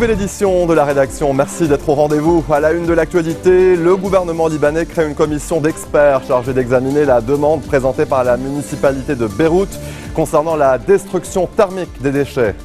Nouvelle édition de la rédaction, merci d'être au rendez-vous. À la une de l'actualité, le gouvernement libanais crée une commission d'experts chargée d'examiner la demande présentée par la municipalité de Beyrouth concernant la destruction thermique des déchets.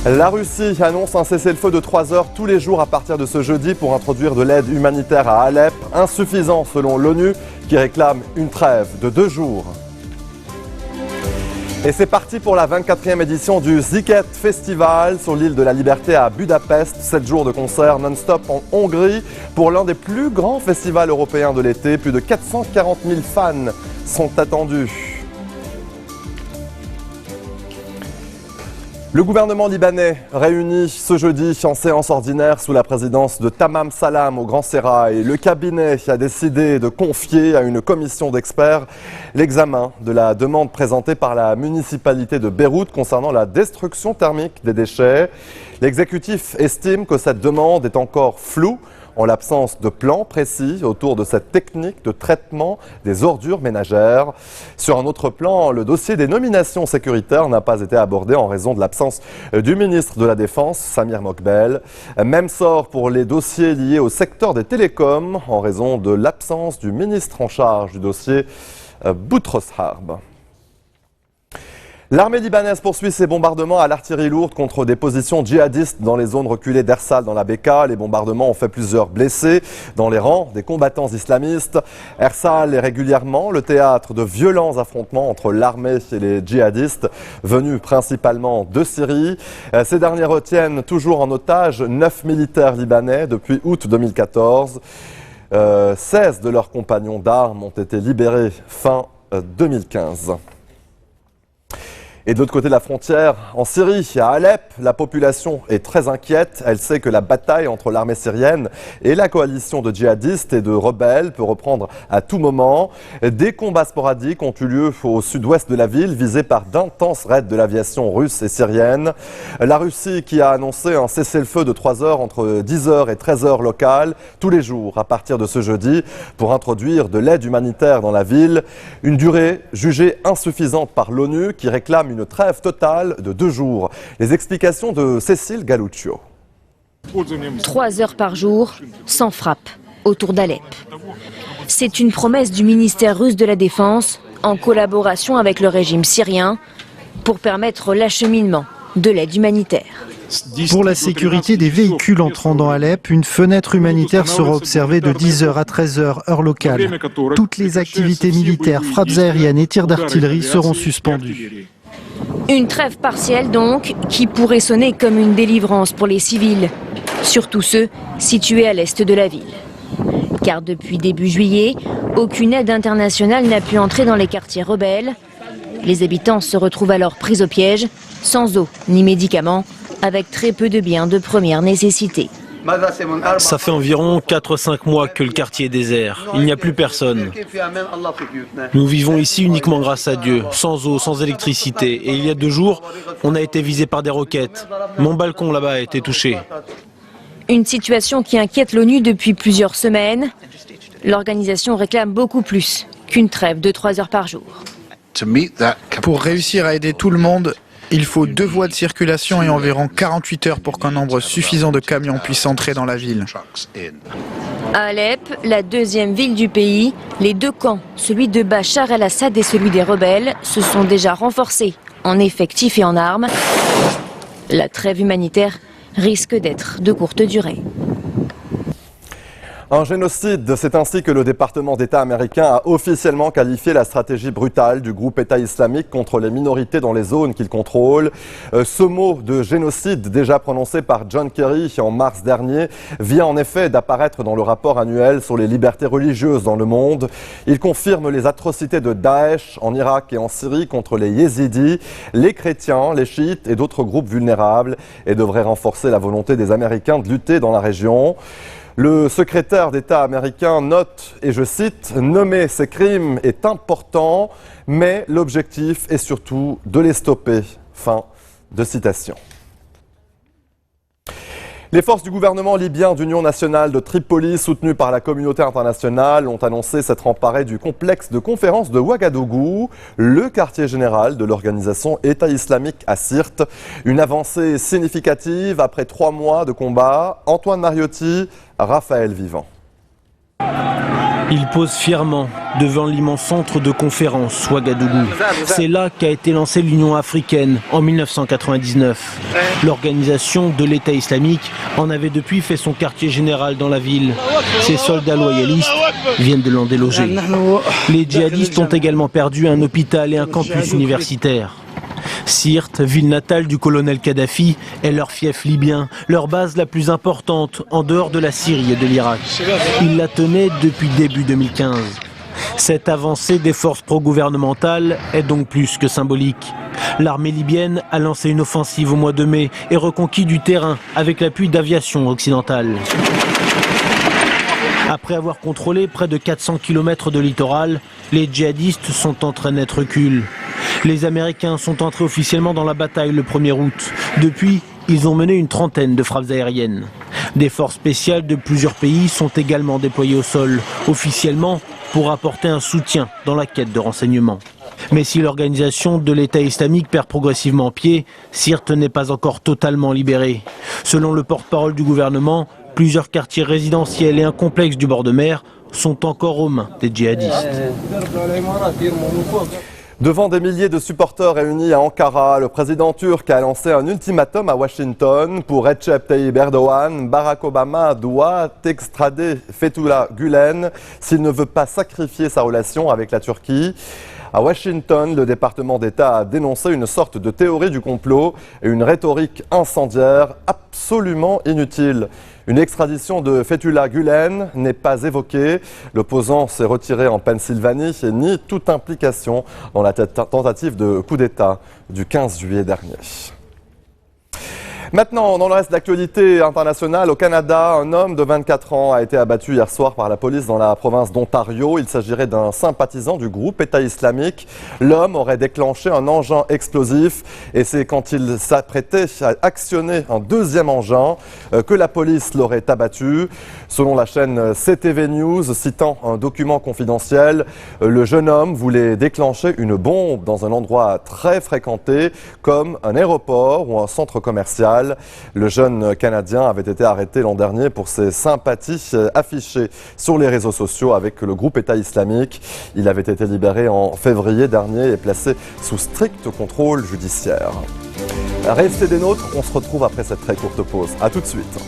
La Russie annonce un cessez-le-feu de 3 heures tous les jours à partir de ce jeudi pour introduire de l'aide humanitaire à Alep, insuffisant selon l'ONU qui réclame une trêve de 2 jours. Et c'est parti pour la 24e édition du Sziget Festival sur l'île de la Liberté à Budapest. 7 jours de concerts non-stop en Hongrie pour l'un des plus grands festivals européens de l'été. Plus de 440 000 fans sont attendus. Le gouvernement libanais réuni ce jeudi en séance ordinaire sous la présidence de Tamam Salam au Grand Sérail. Le cabinet a décidé de confier à une commission d'experts l'examen de la demande présentée par la municipalité de Beyrouth concernant la destruction thermique des déchets. L'exécutif estime que cette demande est encore floue en l'absence de plan précis autour de cette technique de traitement des ordures ménagères. Sur un autre plan, le dossier des nominations sécuritaires n'a pas été abordé en raison de l'absence du ministre de la Défense, Samir Mokbel. Même sort pour les dossiers liés au secteur des télécoms en raison de l'absence du ministre en charge du dossier, Boutros Harb. L'armée libanaise poursuit ses bombardements à l'artillerie lourde contre des positions djihadistes dans les zones reculées d'Ersal dans la Bekaa. Les bombardements ont fait plusieurs blessés dans les rangs des combattants islamistes. Ersal est régulièrement le théâtre de violents affrontements entre l'armée et les djihadistes venus principalement de Syrie. Ces derniers retiennent toujours en otage 9 militaires libanais depuis août 2014. 16 de leurs compagnons d'armes ont été libérés fin 2015. Et de l'autre côté de la frontière, en Syrie, à Alep, la population est très inquiète. Elle sait que la bataille entre l'armée syrienne et la coalition de djihadistes et de rebelles peut reprendre à tout moment. Des combats sporadiques ont eu lieu au sud-ouest de la ville, visés par d'intenses raids de l'aviation russe et syrienne. La Russie qui a annoncé un cessez-le-feu de 3 heures entre 10h et 13h locales, tous les jours à partir de ce jeudi, pour introduire de l'aide humanitaire dans la ville. Une durée jugée insuffisante par l'ONU qui réclame une trêve totale de 2 jours. Les explications de Cécile Galluccio. 3 heures par jour, sans frappe, autour d'Alep. C'est une promesse du ministère russe de la Défense, en collaboration avec le régime syrien, pour permettre l'acheminement de l'aide humanitaire. Pour la sécurité des véhicules entrant dans Alep, une fenêtre humanitaire sera observée de 10h à 13h, heure locale. Toutes les activités militaires, frappes aériennes et tirs d'artillerie seront suspendues. Une trêve partielle donc, qui pourrait sonner comme une délivrance pour les civils, surtout ceux situés à l'est de la ville. Car depuis début juillet, aucune aide internationale n'a pu entrer dans les quartiers rebelles. Les habitants se retrouvent alors pris au piège, sans eau ni médicaments, avec très peu de biens de première nécessité. Ça fait environ 4-5 mois que le quartier est désert. Il n'y a plus personne. Nous vivons ici uniquement grâce à Dieu, sans eau, sans électricité. Et il y a 2 jours, on a été visé par des roquettes. Mon balcon là-bas a été touché. Une situation qui inquiète l'ONU depuis plusieurs semaines. L'organisation réclame beaucoup plus qu'une trêve de 3 heures par jour. Pour réussir à aider tout le monde, il faut 2 voies de circulation et environ 48 heures pour qu'un nombre suffisant de camions puisse entrer dans la ville. À Alep, la 2e ville du pays, les 2 camps, celui de Bachar el-Assad et celui des rebelles, se sont déjà renforcés en effectifs et en armes. La trêve humanitaire risque d'être de courte durée. Un génocide, c'est ainsi que le département d'État américain a officiellement qualifié la stratégie brutale du groupe État islamique contre les minorités dans les zones qu'il contrôle. Ce mot de génocide, déjà prononcé par John Kerry en mars dernier, vient en effet d'apparaître dans le rapport annuel sur les libertés religieuses dans le monde. Il confirme les atrocités de Daesh en Irak et en Syrie contre les yézidis, les chrétiens, les chiites et d'autres groupes vulnérables et devrait renforcer la volonté des Américains de lutter dans la région. Le secrétaire d'État américain note, et je cite, « Nommer ces crimes est important, mais l'objectif est surtout de les stopper ». Fin de citation. Les forces du gouvernement libyen d'Union nationale de Tripoli, soutenues par la communauté internationale, ont annoncé s'être emparées du complexe de conférence de Ouagadougou, le quartier général de l'organisation État islamique à Sirte. Une avancée significative après 3 mois de combat. Antoine Mariotti, Raphaël Vivant. Il pose fièrement devant l'immense centre de conférence Ouagadougou. C'est là qu'a été lancée l'Union africaine en 1999. L'organisation de l'État islamique en avait depuis fait son quartier général dans la ville. Ses soldats loyalistes viennent de l'en déloger. Les djihadistes ont également perdu un hôpital et un campus universitaire. Sirte, ville natale du colonel Kadhafi, est leur fief libyen, leur base la plus importante en dehors de la Syrie et de l'Irak. Ils la tenaient depuis début 2015. Cette avancée des forces pro-gouvernementales est donc plus que symbolique. L'armée libyenne a lancé une offensive au mois de mai et reconquis du terrain avec l'appui d'aviation occidentale. Après avoir contrôlé près de 400 km de littoral, les djihadistes sont en très net recul. Les Américains sont entrés officiellement dans la bataille le 1er août. Depuis, ils ont mené une trentaine de frappes aériennes. Des forces spéciales de plusieurs pays sont également déployées au sol, officiellement pour apporter un soutien dans la quête de renseignements. Mais si l'organisation de l'État islamique perd progressivement pied, Sirte n'est pas encore totalement libérée. Selon le porte-parole du gouvernement, plusieurs quartiers résidentiels et un complexe du bord de mer sont encore aux mains des djihadistes. Devant des milliers de supporters réunis à Ankara, le président turc a lancé un ultimatum à Washington. Pour Recep Tayyip Erdogan, Barack Obama doit extrader Fethullah Gülen s'il ne veut pas sacrifier sa relation avec la Turquie. À Washington, le département d'État a dénoncé une sorte de théorie du complot et une rhétorique incendiaire absolument inutile. Une extradition de Fethullah Gülen n'est pas évoquée. L'opposant s'est retiré en Pennsylvanie et nie toute implication dans la tentative de coup d'État du 15 juillet dernier. Maintenant, dans le reste de l'actualité internationale, au Canada, un homme de 24 ans a été abattu hier soir par la police dans la province d'Ontario. Il s'agirait d'un sympathisant du groupe État islamique. L'homme aurait déclenché un engin explosif et c'est quand il s'apprêtait à actionner un deuxième engin que la police l'aurait abattu. Selon la chaîne CTV News, citant un document confidentiel, le jeune homme voulait déclencher une bombe dans un endroit très fréquenté comme un aéroport ou un centre commercial. Le jeune Canadien avait été arrêté l'an dernier pour ses sympathies affichées sur les réseaux sociaux avec le groupe État islamique. Il avait été libéré en février dernier et placé sous strict contrôle judiciaire. Restez des nôtres, on se retrouve après cette très courte pause. A tout de suite.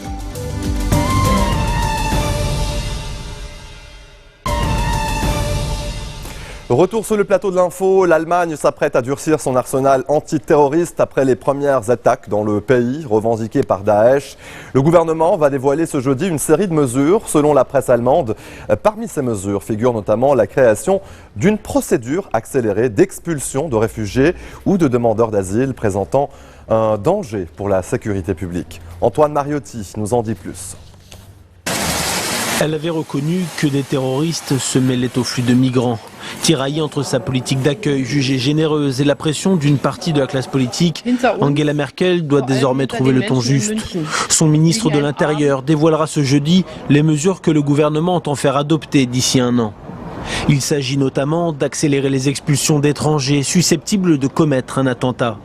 Retour sur le plateau de l'info, l'Allemagne s'apprête à durcir son arsenal antiterroriste après les premières attaques dans le pays revendiquées par Daesh. Le gouvernement va dévoiler ce jeudi une série de mesures selon la presse allemande. Parmi ces mesures figure notamment la création d'une procédure accélérée d'expulsion de réfugiés ou de demandeurs d'asile présentant un danger pour la sécurité publique. Antoine Mariotti nous en dit plus. Elle avait reconnu que des terroristes se mêlaient au flux de migrants. Tiraillée entre sa politique d'accueil jugée généreuse et la pression d'une partie de la classe politique, Angela Merkel doit désormais trouver le ton juste. Son ministre de l'Intérieur dévoilera ce jeudi les mesures que le gouvernement entend faire adopter d'ici 1 an. Il s'agit notamment d'accélérer les expulsions d'étrangers susceptibles de commettre un attentat.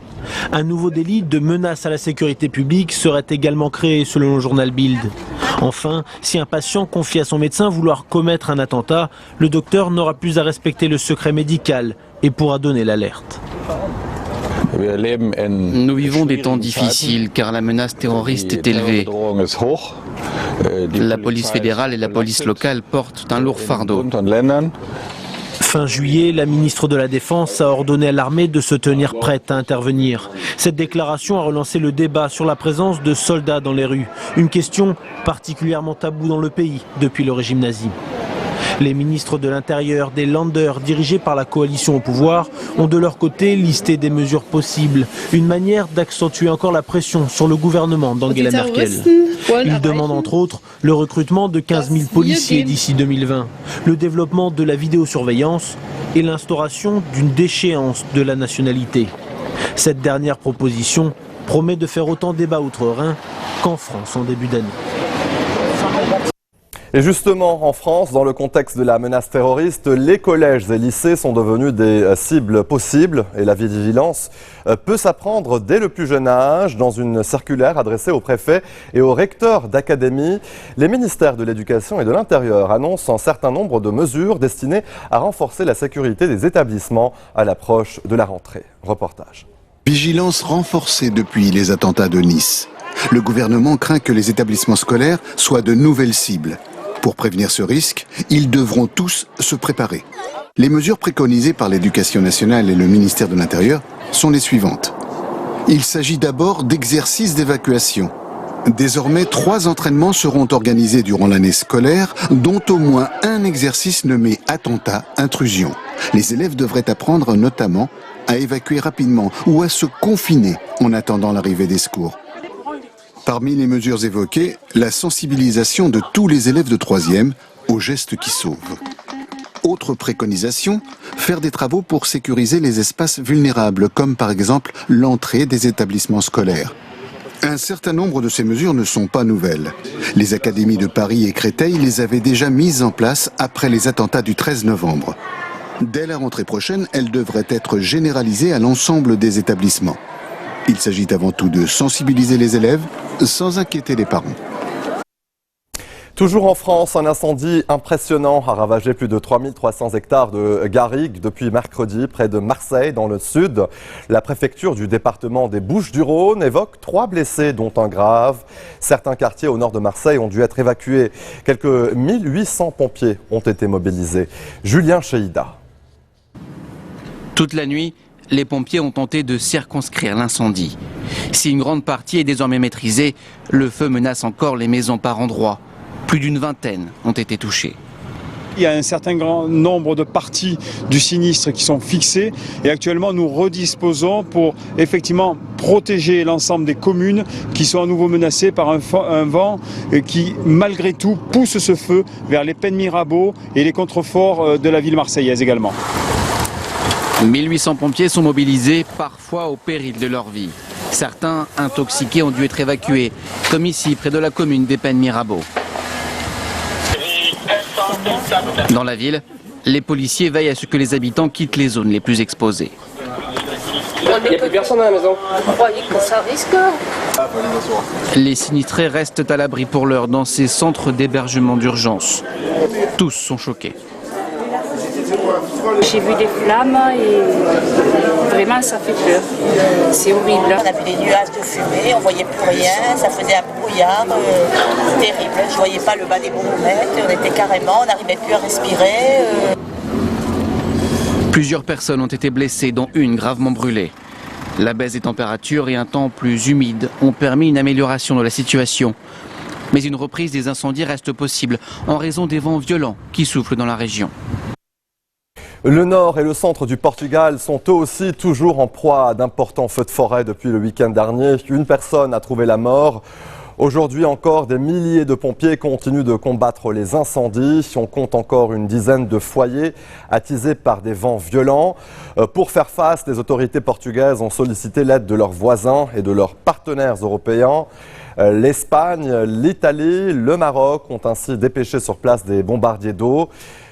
Un nouveau délit de menace à la sécurité publique serait également créé selon le journal Bild. Enfin, si un patient confie à son médecin vouloir commettre un attentat, le docteur n'aura plus à respecter le secret médical et pourra donner l'alerte. Nous vivons des temps difficiles car la menace terroriste est élevée. La police fédérale et la police locale portent un lourd fardeau. Fin juillet, la ministre de la Défense a ordonné à l'armée de se tenir prête à intervenir. Cette déclaration a relancé le débat sur la présence de soldats dans les rues, une question particulièrement taboue dans le pays depuis le régime nazi. Les ministres de l'Intérieur des Länder, dirigés par la coalition au pouvoir, ont de leur côté listé des mesures possibles, une manière d'accentuer encore la pression sur le gouvernement d'Angela Merkel. Ils demandent entre autres le recrutement de 15 000 policiers d'ici 2020, le développement de la vidéosurveillance et l'instauration d'une déchéance de la nationalité. Cette dernière proposition promet de faire autant débat outre-Rhin qu'en France en début d'année. Et justement, en France, dans le contexte de la menace terroriste, les collèges et lycées sont devenus des cibles possibles et la vigilance peut s'apprendre dès le plus jeune âge. Dans une circulaire adressée aux préfets et aux recteurs d'académie, les ministères de l'Éducation et de l'Intérieur annoncent un certain nombre de mesures destinées à renforcer la sécurité des établissements à l'approche de la rentrée. Reportage. Vigilance renforcée depuis les attentats de Nice. Le gouvernement craint que les établissements scolaires soient de nouvelles cibles. Pour prévenir ce risque, ils devront tous se préparer. Les mesures préconisées par l'Éducation nationale et le ministère de l'Intérieur sont les suivantes. Il s'agit d'abord d'exercices d'évacuation. Désormais, 3 entraînements seront organisés durant l'année scolaire, dont au moins un exercice nommé attentat, intrusion. Les élèves devraient apprendre notamment à évacuer rapidement ou à se confiner en attendant l'arrivée des secours. Parmi les mesures évoquées, la sensibilisation de tous les élèves de 3e aux gestes qui sauvent. Autre préconisation, faire des travaux pour sécuriser les espaces vulnérables, comme par exemple l'entrée des établissements scolaires. Un certain nombre de ces mesures ne sont pas nouvelles. Les académies de Paris et Créteil les avaient déjà mises en place après les attentats du 13 novembre. Dès la rentrée prochaine, elles devraient être généralisées à l'ensemble des établissements. Il s'agit avant tout de sensibiliser les élèves sans inquiéter les parents. Toujours en France, un incendie impressionnant a ravagé plus de 3300 hectares de garrigues depuis mercredi près de Marseille dans le sud. La préfecture du département des Bouches-du-Rhône évoque 3 blessés dont un grave. Certains quartiers au nord de Marseille ont dû être évacués. Quelques 1800 pompiers ont été mobilisés. Julien Cheïda. Toute la nuit, les pompiers ont tenté de circonscrire l'incendie. Si une grande partie est désormais maîtrisée, le feu menace encore les maisons par endroits. Plus d'une vingtaine ont été touchées. Il y a un certain grand nombre de parties du sinistre qui sont fixées et actuellement nous redisposons pour effectivement protéger l'ensemble des communes qui sont à nouveau menacées par un vent qui malgré tout pousse ce feu vers les Pennes Mirabeau et les contreforts de la ville marseillaise également. 1800 pompiers sont mobilisés, parfois au péril de leur vie. Certains, intoxiqués, ont dû être évacués, comme ici, près de la commune des Pennes Mirabeau. Dans la ville, les policiers veillent à ce que les habitants quittent les zones les plus exposées. Il n'y a plus personne à la maison. On croyait que ça risque. Les sinistrés restent à l'abri pour l'heure dans ces centres d'hébergement d'urgence. Tous sont choqués. J'ai vu des flammes et vraiment ça fait peur. C'est horrible. On a vu des nuages de fumée, on voyait plus rien, ça faisait un brouillard terrible. Je voyais pas le bas des bourgmestres, on était carrément, on n'arrivait plus à respirer. Plusieurs personnes ont été blessées, dont une gravement brûlée. La baisse des températures et un temps plus humide ont permis une amélioration de la situation. Mais une reprise des incendies reste possible en raison des vents violents qui soufflent dans la région. Le nord et le centre du Portugal sont eux aussi toujours en proie à d'importants feux de forêt depuis le week-end dernier. Une personne a trouvé la mort. Aujourd'hui encore, des milliers de pompiers continuent de combattre les incendies. On compte encore une dizaine de foyers attisés par des vents violents. Pour faire face, les autorités portugaises ont sollicité l'aide de leurs voisins et de leurs partenaires européens. L'Espagne, l'Italie, le Maroc ont ainsi dépêché sur place des bombardiers d'eau.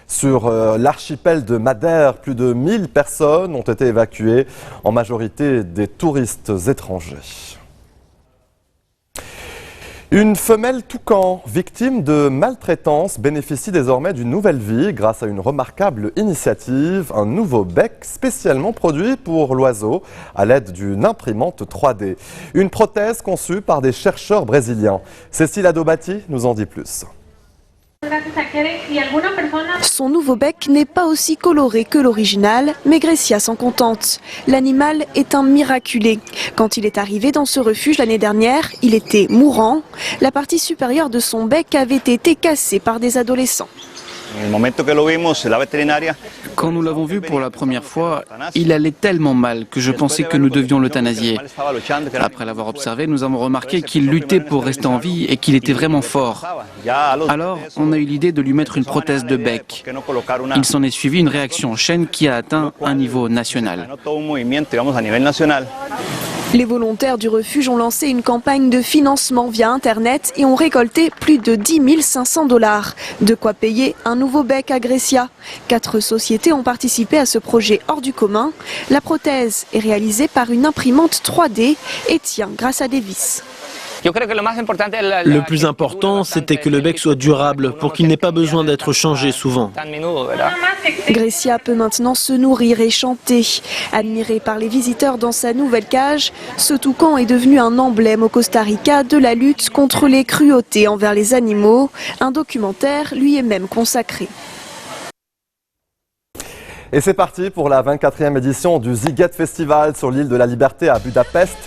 Sur l'archipel de Madère, plus de 1000 personnes ont été évacuées, en majorité des touristes étrangers. Une femelle toucan, victime de maltraitance, bénéficie désormais d'une nouvelle vie grâce à une remarquable initiative, un nouveau bec spécialement produit pour l'oiseau à l'aide d'une imprimante 3D. Une prothèse conçue par des chercheurs brésiliens. Cécile Adobati nous en dit plus. Son nouveau bec n'est pas aussi coloré que l'original, mais Grecia s'en contente. L'animal est un miraculé. Quand il est arrivé dans ce refuge l'année dernière, il était mourant. La partie supérieure de son bec avait été cassée par des adolescents. Quand nous l'avons vu pour la première fois, il allait tellement mal que je pensais que nous devions l'euthanasier. Après l'avoir observé, nous avons remarqué qu'il luttait pour rester en vie et qu'il était vraiment fort. Alors, on a eu l'idée de lui mettre une prothèse de bec. Il s'en est suivi une réaction en chaîne qui a atteint un niveau national. Les volontaires du refuge ont lancé une campagne de financement via Internet et ont récolté plus de 10 500 $. De quoi payer un nouveau bec à Grecia. 4 sociétés ont participé à ce projet hors du commun. La prothèse est réalisée par une imprimante 3D et tient grâce à des vis. Le plus important, c'était que le bec soit durable pour qu'il n'ait pas besoin d'être changé souvent. Grecia peut maintenant se nourrir et chanter. Admiré par les visiteurs dans sa nouvelle cage, ce toucan est devenu un emblème au Costa Rica de la lutte contre les cruautés envers les animaux. Un documentaire lui est même consacré. Et c'est parti pour la 24e édition du Sziget Festival sur l'île de la Liberté à Budapest.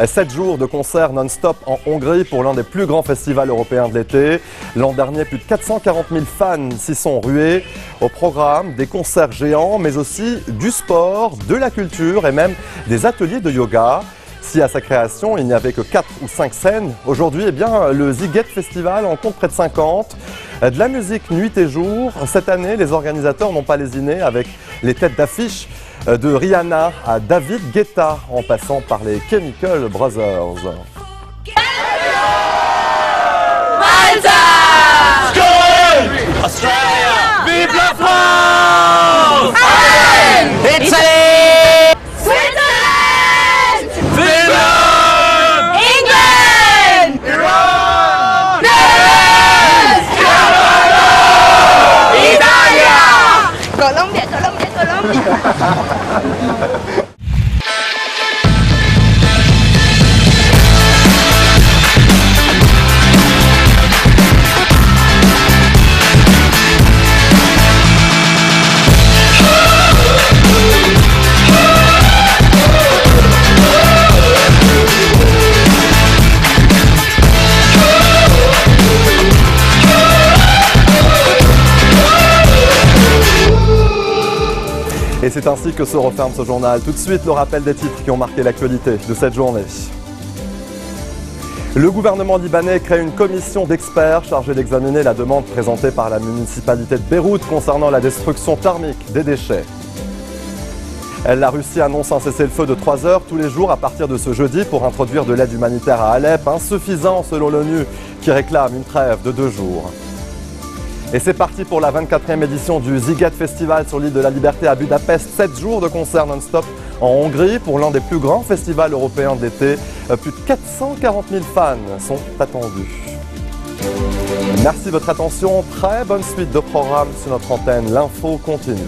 7 jours de concerts non-stop en Hongrie pour l'un des plus grands festivals européens de l'été. L'an dernier, plus de 440 000 fans s'y sont rués. Au programme, des concerts géants, mais aussi du sport, de la culture et même des ateliers de yoga. Si à sa création, il n'y avait que 4 ou 5 scènes, aujourd'hui, le Sziget Festival en compte près de 50. De la musique nuit et jour. Cette année, les organisateurs n'ont pas lésiné avec les têtes d'affiche de Rihanna à David Guetta, en passant par les Chemical Brothers. Malta! Australia! Vive la France! Italy! Switzerland! Finland! England! Iran! Netherlands! Italia! Colombia! Et c'est ainsi que se referme ce journal. Tout de suite, le rappel des titres qui ont marqué l'actualité de cette journée. Le gouvernement libanais crée une commission d'experts chargée d'examiner la demande présentée par la municipalité de Beyrouth concernant la destruction thermique des déchets. La Russie annonce un cessez-le-feu de 3 heures tous les jours à partir de ce jeudi pour introduire de l'aide humanitaire à Alep, insuffisant selon l'ONU qui réclame une trêve de 2 jours. Et c'est parti pour la 24e édition du Sziget Festival sur l'île de la Liberté à Budapest. 7 jours de concerts non-stop en Hongrie pour l'un des plus grands festivals européens de l'été. Plus de 440 000 fans sont attendus. Merci de votre attention. Très bonne suite de programmes sur notre antenne. L'info continue.